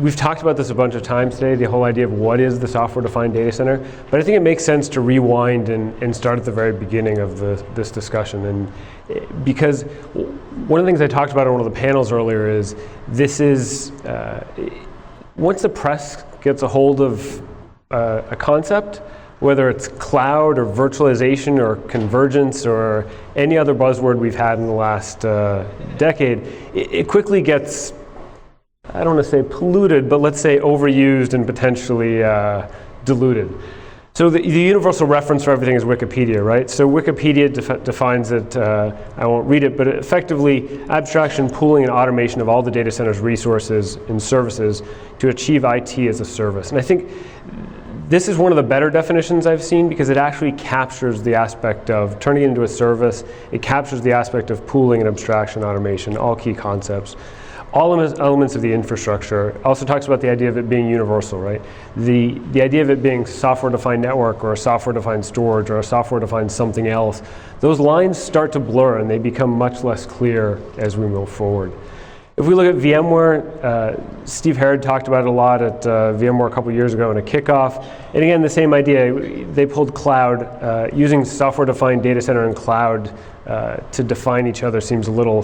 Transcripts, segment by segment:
we've talked about this a bunch of times today, the whole idea of what is the software-defined data center, but I think it makes sense to rewind and start at the very beginning of this discussion. And because one of the things I talked about on one of the panels earlier is once the press gets a hold of a concept, whether it's cloud or virtualization or convergence or any other buzzword we've had in the last decade, it quickly gets, I don't want to say polluted, but let's say overused and potentially diluted. So the universal reference for everything is Wikipedia, right? So Wikipedia defines it, I won't read it, but effectively abstraction, pooling, and automation of all the data center's resources and services to achieve IT as a service. And I think this is one of the better definitions I've seen because it actually captures the aspect of turning it into a service. It captures the aspect of pooling and abstraction, automation, all key concepts. All elements of the infrastructure. Also talks about the idea of it being universal, right? The idea of it being software-defined network or a software-defined storage or a software-defined something else, those lines start to blur and they become much less clear as we move forward. If we look at VMware, Steve Herrod talked about it a lot at VMware a couple years ago in a kickoff. And again, the same idea, they pulled cloud, using software-defined data center and cloud to define each other seems a little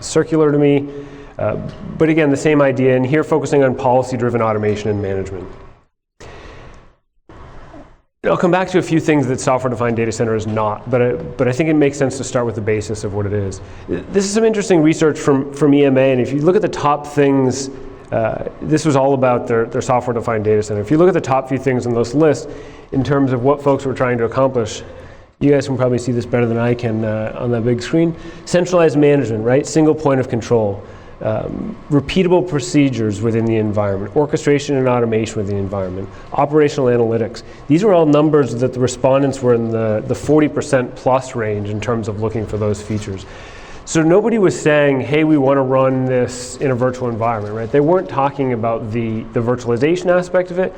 circular to me. But again, the same idea, and here focusing on policy-driven automation and management. I'll come back to a few things that software-defined data center is not, but I think it makes sense to start with the basis of what it is. This is some interesting research from EMA, and if you look at the top things, this was all about their software-defined data center. If you look at the top few things on this list, in terms of what folks were trying to accomplish, you guys can probably see this better than I can on that big screen. Centralized management, right? Single point of control. Repeatable procedures within the environment, orchestration and automation within the environment, operational analytics. These were all numbers that the respondents were in the 40% plus range in terms of looking for those features. So nobody was saying, hey, we want to run this in a virtual environment, right? They weren't talking about the virtualization aspect of it.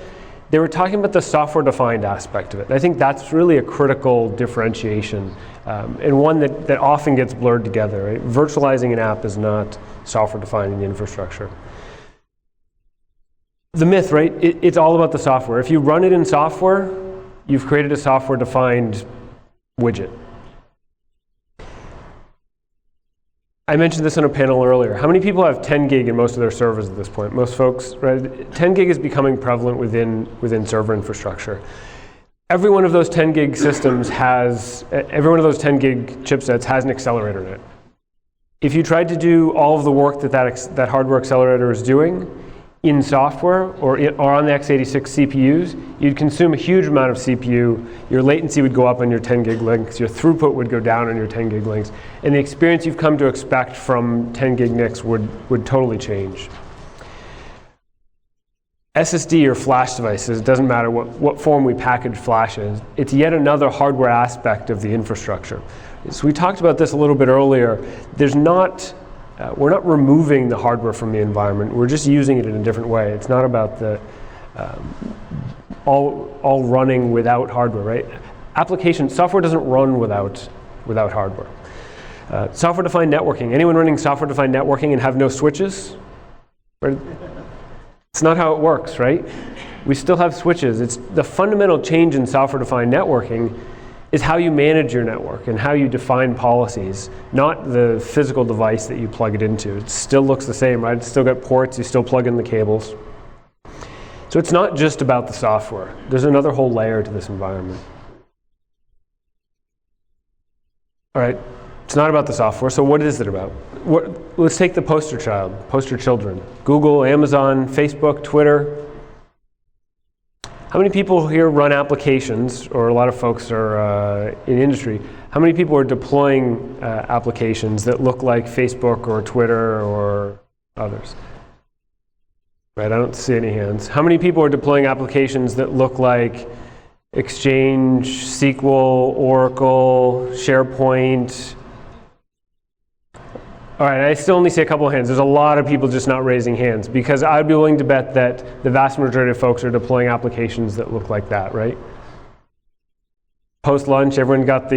They were talking about the software-defined aspect of it. And I think that's really a critical differentiation and one that often gets blurred together, right? Virtualizing an app is not software-defined in the infrastructure. The myth, right? It's all about the software. If you run it in software, you've created a software-defined widget. I mentioned this on a panel earlier. How many people have 10 gig in most of their servers at this point? Most folks, right? 10 gig is becoming prevalent within server infrastructure. Every one of those 10 gig systems every one of those 10 gig chipsets has an accelerator in it. If you tried to do all of the work that hardware accelerator is doing in software or on the x86 CPUs, you'd consume a huge amount of CPU. Your latency would go up on your 10 gig links. Your throughput would go down on your 10 gig links. And the experience you've come to expect from 10 gig NICs would totally change. SSD or flash devices, it doesn't matter what form we package flash in, it's yet another hardware aspect of the infrastructure. So we talked about this a little bit earlier. We're not removing the hardware from the environment. We're just using it in a different way. It's not about the all running without hardware, right? Software doesn't run without hardware. Software-defined networking. Anyone running software-defined networking and have no switches? Right? It's not how it works, right? We still have switches. It's the fundamental change in software-defined networking is how you manage your network and how you define policies, not the physical device that you plug it into. It still looks the same, right? It's still got ports, you still plug in the cables. So it's not just about the software. There's another whole layer to this environment. All right, it's not about the software, so what is it about? Let's take the poster children. Google, Amazon, Facebook, Twitter. How many people here run applications, or a lot of folks are in industry, how many people are deploying applications that look like Facebook or Twitter or others? Right, I don't see any hands. How many people are deploying applications that look like Exchange, SQL, Oracle, SharePoint? All right, I still only see a couple of hands. There's a lot of people just not raising hands because I'd be willing to bet that the vast majority of folks are deploying applications that look like that, right? Post-lunch, everyone got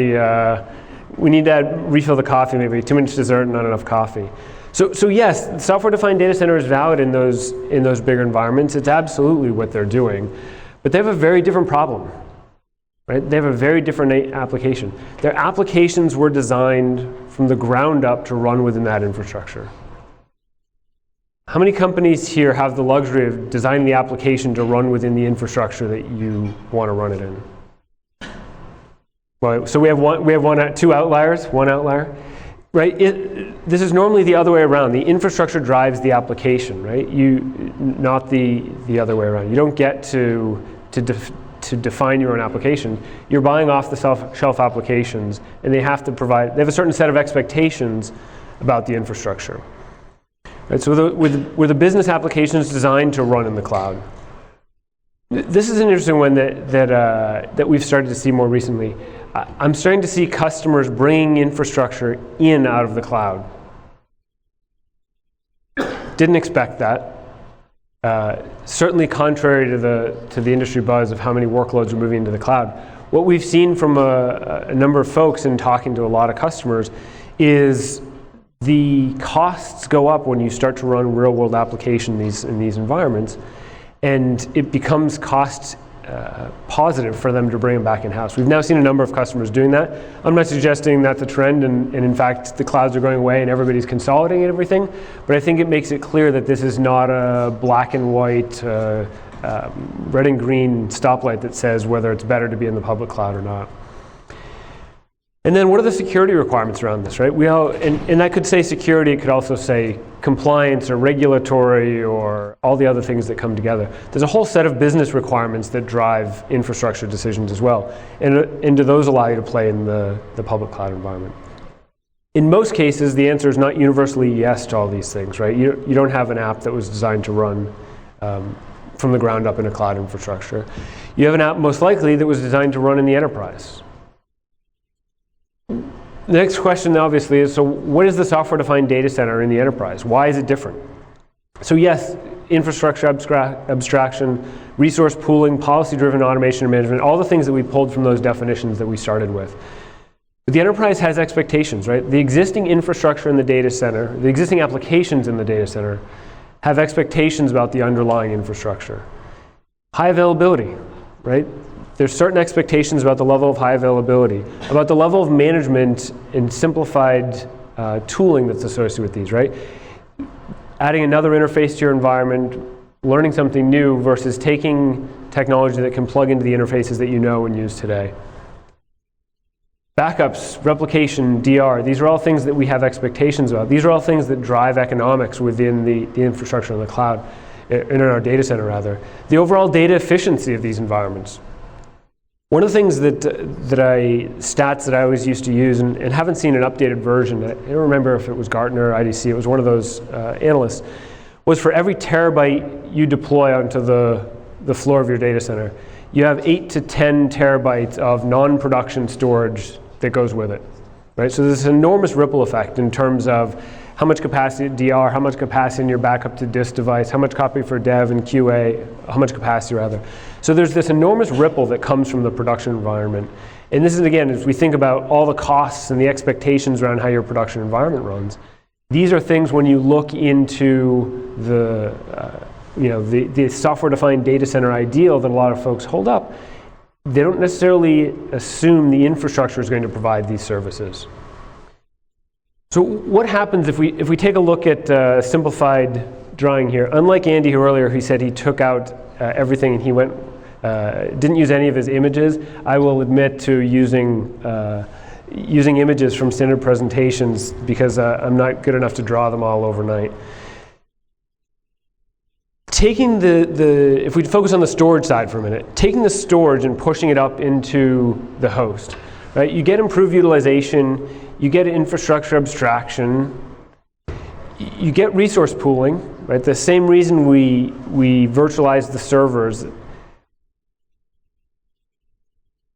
we need to refill the coffee maybe, too much dessert and not enough coffee. So yes, software-defined data center is valid in those bigger environments. It's absolutely what they're doing, but they have a very different problem, right? They have a very different application. Their applications were designed from the ground up to run within that infrastructure. How many companies here have the luxury of designing the application to run within the infrastructure that you want to run it in? Well, so we have two outliers, one outlier. Right? This is normally the other way around. The infrastructure drives the application, right? Not the other way around. You don't get to define your own application. You're buying off the shelf applications, and they have a certain set of expectations about the infrastructure. Right? So with the business applications designed to run in the cloud. This is an interesting one that we've started to see more recently. I'm starting to see customers bringing infrastructure in out of the cloud. Didn't expect that. Certainly contrary to the industry buzz of how many workloads are moving into the cloud. What we've seen from a number of folks in talking to a lot of customers is the costs go up when you start to run real-world applications in these environments, and it becomes cost positive for them to bring them back in-house. We've now seen a number of customers doing that. I'm not suggesting that's a trend, and in fact the clouds are going away and everybody's consolidating everything, but I think it makes it clear that this is not a black and white, red and green stoplight that says whether it's better to be in the public cloud or not. And then what are the security requirements around this, right? And that could say security, it could also say compliance or regulatory or all the other things that come together. There's a whole set of business requirements that drive infrastructure decisions as well. And do those allow you to play in the public cloud environment? In most cases, the answer is not universally yes to all these things, right? You don't have an app that was designed to run from the ground up in a cloud infrastructure. You have an app most likely that was designed to run in the enterprise. The next question obviously is, so what is the software-defined data center in the enterprise? Why is it different? So yes, infrastructure abstraction, resource pooling, policy-driven automation and management, all the things that we pulled from those definitions that we started with. But the enterprise has expectations, right? The existing infrastructure in the data center, the existing applications in the data center have expectations about the underlying infrastructure. High availability, right? There's certain expectations about the level of high availability, about the level of management and simplified tooling that's associated with these, right? Adding another interface to your environment, learning something new versus taking technology that can plug into the interfaces that you know and use today. Backups, replication, DR, these are all things that we have expectations about. These are all things that drive economics within the infrastructure in the cloud, in our data center rather. The overall data efficiency of these environments. One of the things stats that I always used to use, and haven't seen an updated version, I don't remember if it was Gartner or IDC, it was one of those analysts, was for every terabyte you deploy onto the floor of your data center, you have 8 to 10 terabytes of non-production storage that goes with it, right? So there's an enormous ripple effect in terms of how much capacity at DR, how much capacity in your backup to disk device, how much copy for dev and QA, how much capacity rather. So there's this enormous ripple that comes from the production environment. And this is, again, as we think about all the costs and the expectations around how your production environment runs, these are things when you look into the software-defined data center ideal that a lot of folks hold up, they don't necessarily assume the infrastructure is going to provide these services. So what happens if we take a look at a simplified drawing here? Unlike Andy who earlier, he said he took out everything and he didn't use any of his images, I will admit to using images from standard presentations because I'm not good enough to draw them all overnight. Taking if we focus on the storage side for a minute, taking the storage and pushing it up into the host, right? You get improved utilization, you get infrastructure abstraction, you get resource pooling, right? The same reason we virtualize the servers.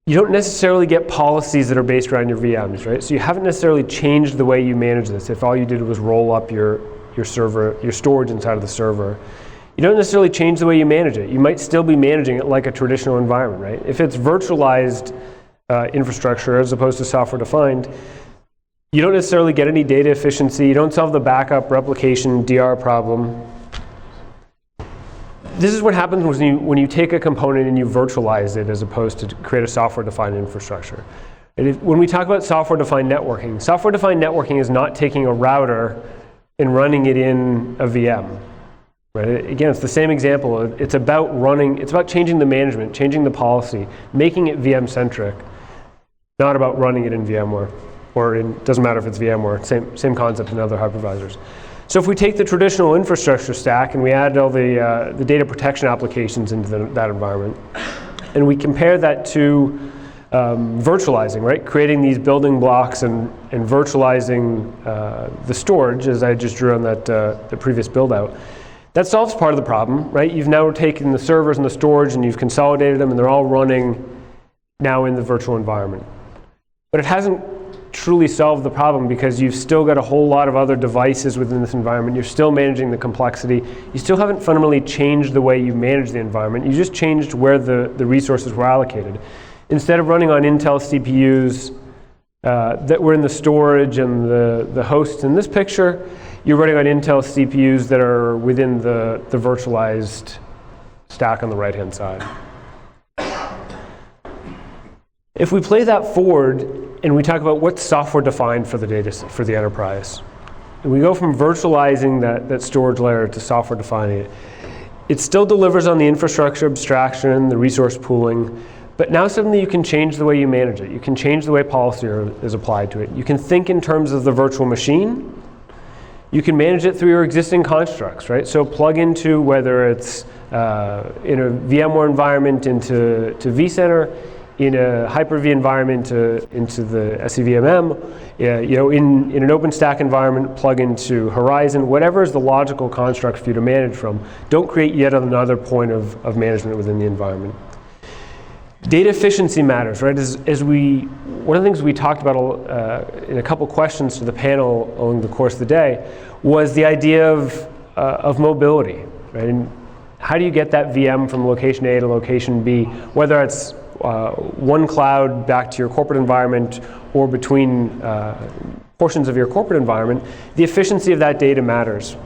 You don't necessarily get policies that are based around your VMs, right? So you haven't necessarily changed the way you manage this if all you did was roll up your server, your storage inside of the server. You don't necessarily change the way you manage it. You might still be managing it like a traditional environment, right? If it's virtualized infrastructure as opposed to software defined, You don't necessarily get any data efficiency. You don't solve the backup, replication, DR problem. This is what happens when you take a component and you virtualize it as opposed to create a software-defined infrastructure. When we talk about software-defined networking is not taking a router and running it in a VM. Right? Again, it's the same example. It's about changing the management, changing the policy, making it VM-centric, not about running it in VMware. Or it doesn't matter if it's VMware, same concept in other hypervisors. So if we take the traditional infrastructure stack and we add all the data protection applications into that environment, and we compare that to virtualizing, right? Creating these building blocks and virtualizing the storage, as I just drew on the previous build out. That solves part of the problem, right? You've now taken the servers and the storage and you've consolidated them and they're all running now in the virtual environment. But it hasn't truly solved the problem because you've still got a whole lot of other devices within this environment. You're still managing the complexity. You still haven't fundamentally changed the way you manage the environment. You just changed where the resources were allocated. Instead of running on Intel CPUs that were in the storage and the hosts in this picture, you're running on Intel CPUs that are within the virtualized stack on the right-hand side. If we play that forward and we talk about what's software-defined for the enterprise, and we go from virtualizing that storage layer to software-defining it, it still delivers on the infrastructure abstraction, the resource pooling, but now suddenly you can change the way you manage it. You can change the way policy is applied to it. You can think in terms of the virtual machine. You can manage it through your existing constructs, right? So plug into, whether it's in a VMware environment into vCenter, in a Hyper-V environment into the SCVMM, in an OpenStack environment, plug into Horizon, whatever is the logical construct for you to manage from. Don't create yet another point of management within the environment. Data efficiency matters, right? One of the things we talked about in a couple questions to the panel along the course of the day was the idea of mobility, right? And how do you get that VM from location A to location B, whether it's one cloud back to your corporate environment or between portions of your corporate environment? The efficiency of that data matters.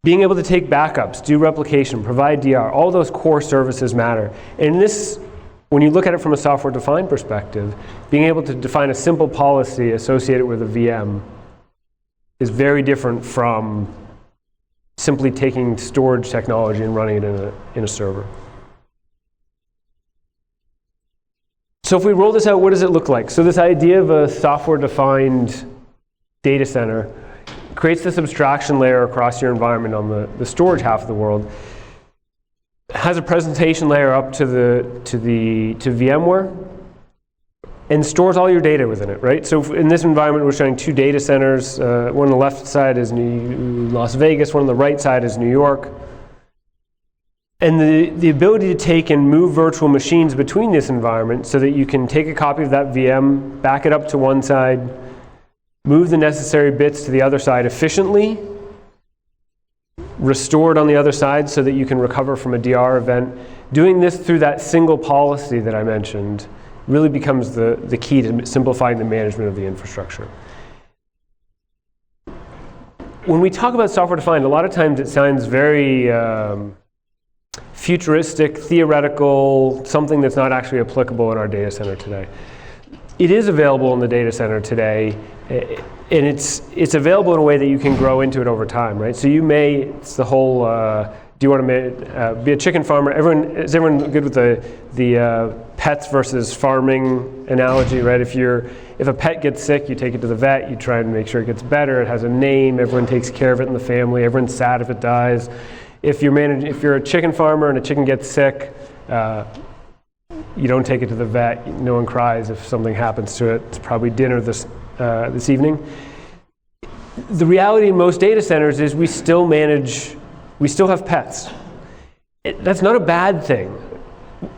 Being able to take backups, do replication, provide DR, all those core services matter. And when you look at it from a software-defined perspective, being able to define a simple policy associated with a VM is very different from simply taking storage technology and running it in a server. So if we roll this out, what does it look like? So this idea of a software-defined data center creates this abstraction layer across your environment on the storage half of the world, has a presentation layer up to VMware, and stores all your data within it, right? So in this environment, we're showing two data centers. One on the left side is Las Vegas, one on the right side is New York. And the ability to take and move virtual machines between this environment so that you can take a copy of that VM, back it up to one side, move the necessary bits to the other side efficiently, restore it on the other side so that you can recover from a DR event. Doing this through that single policy that I mentioned really becomes the key to simplifying the management of the infrastructure. When we talk about software-defined, a lot of times it sounds very futuristic, theoretical, something that's not actually applicable in our data center today. It is available in the data center today, and it's available in a way that you can grow into it over time, right? So it's the whole, do you want to be a chicken farmer? Is everyone good with the pets versus farming analogy, right? If a pet gets sick, you take it to the vet, you try and make sure it gets better, it has a name, everyone takes care of it in the family, everyone's sad if it dies. If you're a chicken farmer and a chicken gets sick, you don't take it to the vet. No one cries if something happens to it. It's probably dinner this evening. The reality in most data centers is we still have pets. That's not a bad thing.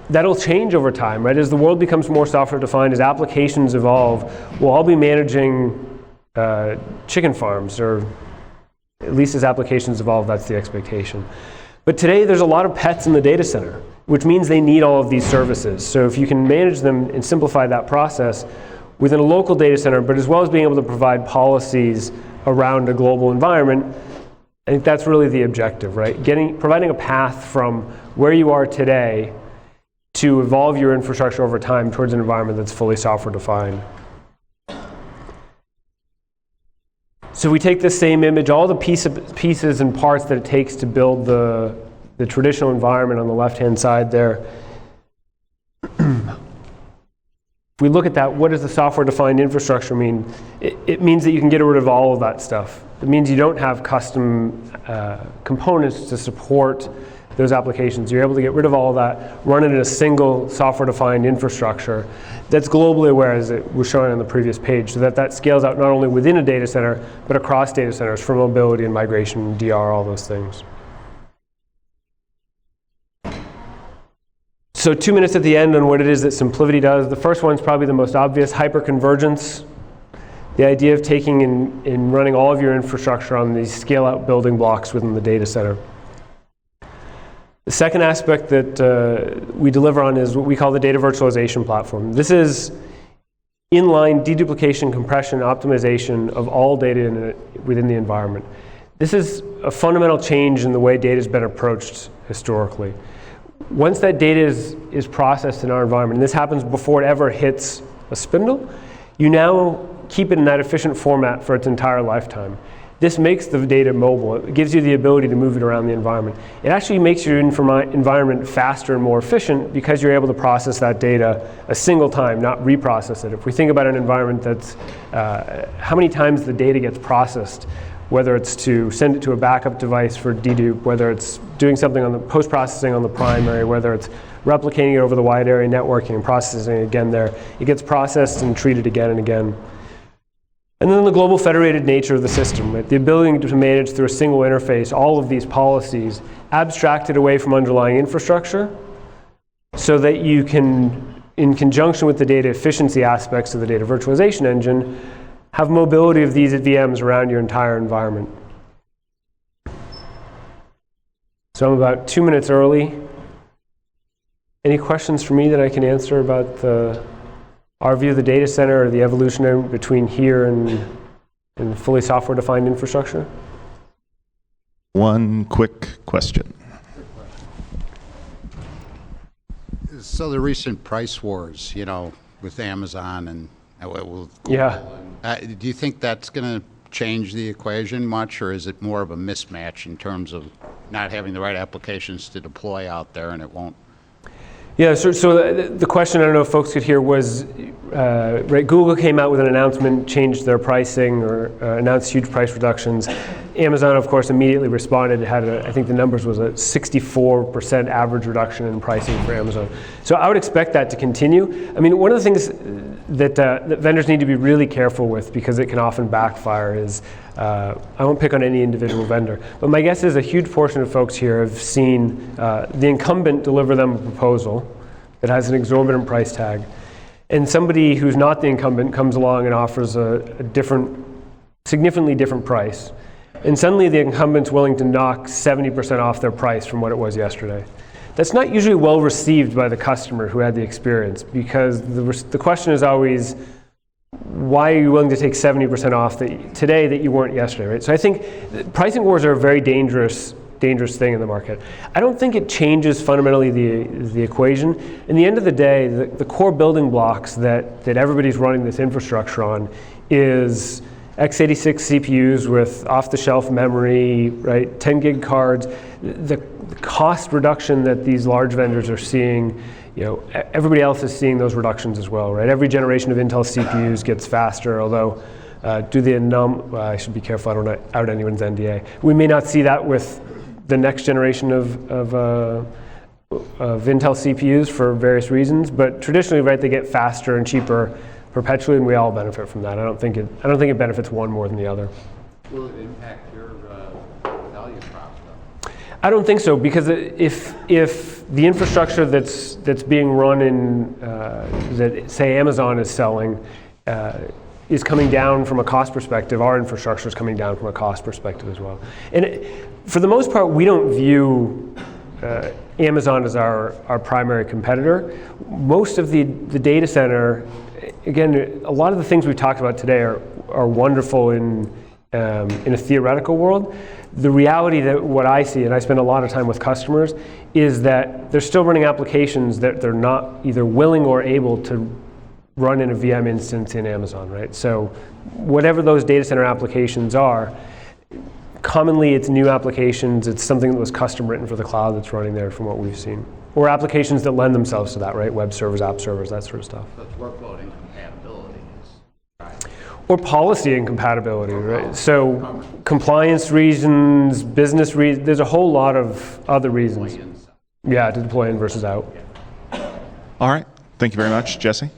That'll change over time, right? As the world becomes more software-defined, as applications evolve, we'll all be managing chicken farms, or at least as applications evolve, that's the expectation. But today, there's a lot of pets in the data center, which means they need all of these services. So if you can manage them and simplify that process, within a local data center, but as well as being able to provide policies around a global environment. I think that's really the objective, right? Providing a path from where you are today to evolve your infrastructure over time towards an environment that's fully software defined. So we take this same image, all the pieces and parts that it takes to build the traditional environment on the left-hand side there. If we look at that, what does the software-defined infrastructure mean? It means that you can get rid of all of that stuff. It means you don't have custom components to support those applications. You're able to get rid of all of that, run it in a single software-defined infrastructure that's globally aware, as it was shown on the previous page, so that scales out not only within a data center, but across data centers for mobility and migration, DR, all those things. So 2 minutes at the end on what it is that SimpliVity does. The first one's probably the most obvious, hyperconvergence. The idea of taking and running all of your infrastructure on these scale-out building blocks within the data center. The second aspect that we deliver on is what we call the data virtualization platform. This is inline deduplication, compression, optimization of all data within the environment. This is a fundamental change in the way data has been approached historically. Once that data is processed in our environment, and this happens before it ever hits a spindle, you now keep it in that efficient format for its entire lifetime. This makes the data mobile. It gives you the ability to move it around the environment. It actually makes your environment faster and more efficient because you're able to process that data a single time, not reprocess it. If we think about an environment that's how many times the data gets processed, whether it's to send it to a backup device for dedupe, whether it's doing something on the post-processing on the primary, whether it's replicating it over the wide area networking and processing it again there, it gets processed and treated again and again. And then the global federated nature of the system, right? The ability to manage through a single interface all of these policies abstracted away from underlying infrastructure so that you can, in conjunction with the data efficiency aspects of the data virtualization engine, have mobility of these VMs around your entire environment. So I'm about 2 minutes early. Any questions for me that I can answer about our view of the data center or the evolution between here and fully software-defined infrastructure? One quick question. So the recent price wars, with Amazon and with Google, Yeah. Do you think that's going to change the equation much, or is it more of a mismatch in terms of not having the right applications to deploy out there and it won't? Yeah, so the question, I don't know if folks could hear, was right, Google came out with an announcement, changed their pricing or announced huge price reductions. Amazon, of course, immediately responded. It had, I think the numbers was a 64% average reduction in pricing for Amazon. So I would expect that to continue. I mean, one of the things that vendors need to be really careful with, because it can often backfire, is I won't pick on any individual vendor, but my guess is a huge portion of folks here have seen the incumbent deliver them a proposal that has an exorbitant price tag, and somebody who's not the incumbent comes along and offers a significantly different price, and suddenly the incumbent's willing to knock 70% off their price from what it was yesterday. That's not usually well received by the customer who had the experience, because the question is always, why are you willing to take 70% off today that you weren't yesterday, right? So I think pricing wars are a very dangerous thing in the market. I don't think it changes fundamentally the equation. In the end of the day, the core building blocks that everybody's running this infrastructure on is x86 CPUs with off-the-shelf memory, right? 10 gig cards. The cost reduction that these large vendors are seeing, everybody else is seeing those reductions as well, right? Every generation of Intel CPUs gets faster, although I should be careful, I don't out anyone's NDA. We may not see that with the next generation of Intel CPUs for various reasons, but traditionally, right, they get faster and cheaper perpetually, and we all benefit from that. I don't think it benefits one more than the other. Will it impact your value prop, though? I don't think so, because if the infrastructure that's being run in that, say, Amazon is selling is coming down from a cost perspective, our infrastructure is coming down from a cost perspective as well. And for the most part, we don't view Amazon as our primary competitor. Most of the data center again, a lot of the things we've talked about today are wonderful in a theoretical world. The reality that what I see, and I spend a lot of time with customers, is that they're still running applications that they're not either willing or able to run in a VM instance in Amazon, right? So whatever those data center applications are, commonly it's new applications, it's something that was custom written for the cloud that's running there from what we've seen. Or applications that lend themselves to that, right? Web servers, app servers, that sort of stuff. But workload incompatibility is right. Or policy incompatibility, right? So compliance reasons, business reasons, there's a whole lot of other reasons. Yeah, to deploy in versus out. All right. Thank you very much, Jesse.